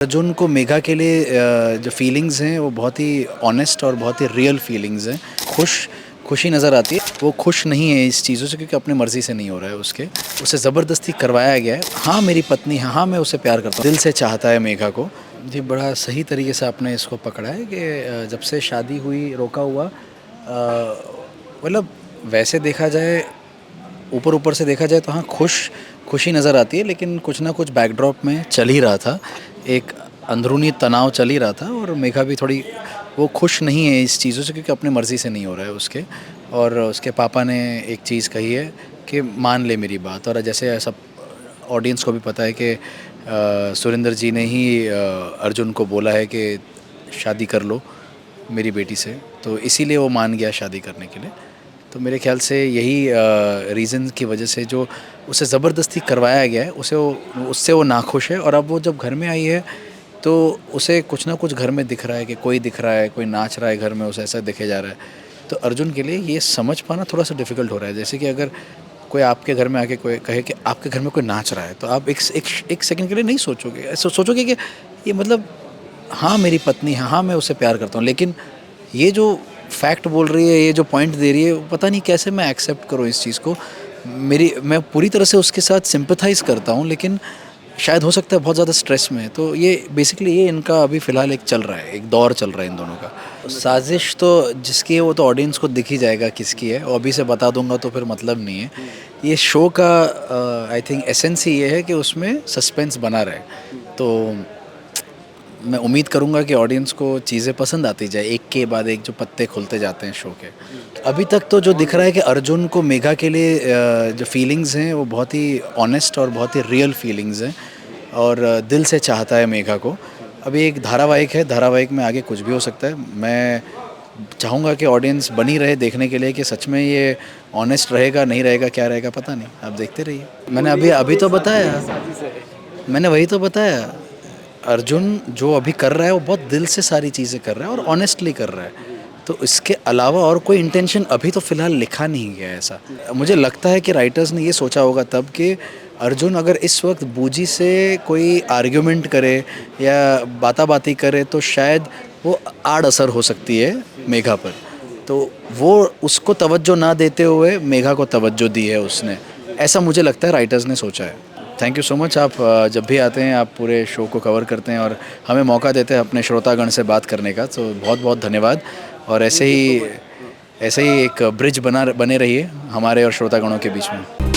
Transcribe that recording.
अर्जुन को मेघा के लिए जो फीलिंग्स हैं वो बहुत ही ऑनेस्ट और बहुत ही रियल फीलिंग्स हैं। खुशी नज़र आती है। वो खुश नहीं है इस चीज़ों से क्योंकि अपनी मर्ज़ी से नहीं हो रहा है उसे ज़बरदस्ती करवाया गया है। हाँ मेरी पत्नी है, हाँ मैं उसे प्यार करता हूँ, दिल से चाहता है मेघा को। जी बड़ा सही तरीके से आपने इसको पकड़ा है कि जब से शादी हुई रोका हुआ मतलब वैसे देखा जाए ऊपर ऊपर से देखा जाए तो हाँ खुशी नज़र आती है, लेकिन कुछ ना कुछ बैकड्रॉप में चल ही रहा था। एक अंदरूनी तनाव चल ही रहा था और मेघा भी थोड़ी वो खुश नहीं है इस चीज़ों से क्योंकि अपनी मर्ज़ी से नहीं हो रहा है और उसके पापा ने एक चीज़ कही है कि मान ले मेरी बात। और जैसे सब ऑडियंस को भी पता है कि सुरिंदर जी ने ही अर्जुन को बोला है कि शादी कर लो मेरी बेटी से, तो इसीलिए वो मान गया शादी करने के लिए। तो मेरे ख्याल से यही रीज़न की वजह से जो उसे ज़बरदस्ती करवाया गया है उससे वो नाखुश है। और अब वो जब घर में आई है तो उसे कुछ ना कुछ घर में दिख रहा है कि कोई दिख रहा है, कोई नाच रहा है घर में, उसे ऐसा देखे जा रहा है। तो अर्जुन के लिए ये समझ पाना थोड़ा सा डिफ़िकल्ट हो रहा है। जैसे कि अगर कोई आपके घर में आके कोई कहे कि आपके घर में कोई नाच रहा है तो आप एक सेकंड के लिए नहीं सोचोगे, ऐसा सोचोगे कि ये मतलब हाँ मेरी पत्नी है, हाँ मैं उसे प्यार करता हूँ, लेकिन ये जो फैक्ट बोल रही है, ये जो पॉइंट दे रही है, पता नहीं कैसे मैं एक्सेप्ट करूँ इस चीज़ को। मैं पूरी तरह से उसके साथ सिंपैथाइज़ करता हूँ, लेकिन शायद हो सकता है बहुत ज़्यादा स्ट्रेस में है। तो ये बेसिकली ये इनका अभी फ़िलहाल एक चल रहा है, एक दौर चल रहा है इन दोनों का। साजिश तो जिसकी है वो तो ऑडियंस को दिख ही जाएगा किसकी है, और अभी से बता दूंगा तो फिर मतलब नहीं है। ये शो का आई थिंक एसेंस ही ये है कि उसमें सस्पेंस बना रहे। तो मैं उम्मीद करूंगा कि ऑडियंस को चीज़ें पसंद आती जाए, एक के बाद एक जो पत्ते खुलते जाते हैं शो के। अभी तक तो जो दिख रहा है कि अर्जुन को मेघा के लिए जो फीलिंग्स हैं वो बहुत ही ऑनेस्ट और बहुत ही रियल फीलिंग्स हैं और दिल से चाहता है मेघा को। अभी एक धारावाहिक है, धारावाहिक में आगे कुछ भी हो सकता है। मैं चाहूँगा कि ऑडियंस बनी रहे देखने के लिए कि सच में ये ऑनेस्ट रहेगा नहीं रहेगा, क्या रहेगा पता नहीं, आप देखते रहिए। मैंने अभी तो बताया, मैंने वही तो बताया। अर्जुन जो अभी कर रहा है वो बहुत दिल से सारी चीज़ें कर रहा है और ऑनेस्टली कर रहा है। तो इसके अलावा और कोई इंटेंशन अभी तो फ़िलहाल लिखा नहीं गया है ऐसा। मुझे लगता है कि राइटर्स ने ये सोचा होगा तब कि अर्जुन अगर इस वक्त बूजी से कोई आर्ग्यूमेंट करे या बाताबाती करे तो शायद वो आड़ असर हो सकती है मेघा पर। तो वो उसको तवज्जो ना देते हुए मेघा को तवज्जो दी है उसने, ऐसा मुझे लगता है राइटर्स ने सोचा है। Thank you so much. आप जब भी आते हैं आप पूरे शो को कवर करते हैं और हमें मौका देते हैं अपने श्रोतागण से बात करने का, तो बहुत बहुत धन्यवाद। और ऐसे ही एक ब्रिज बने रहिए हमारे और श्रोतागणों के बीच में।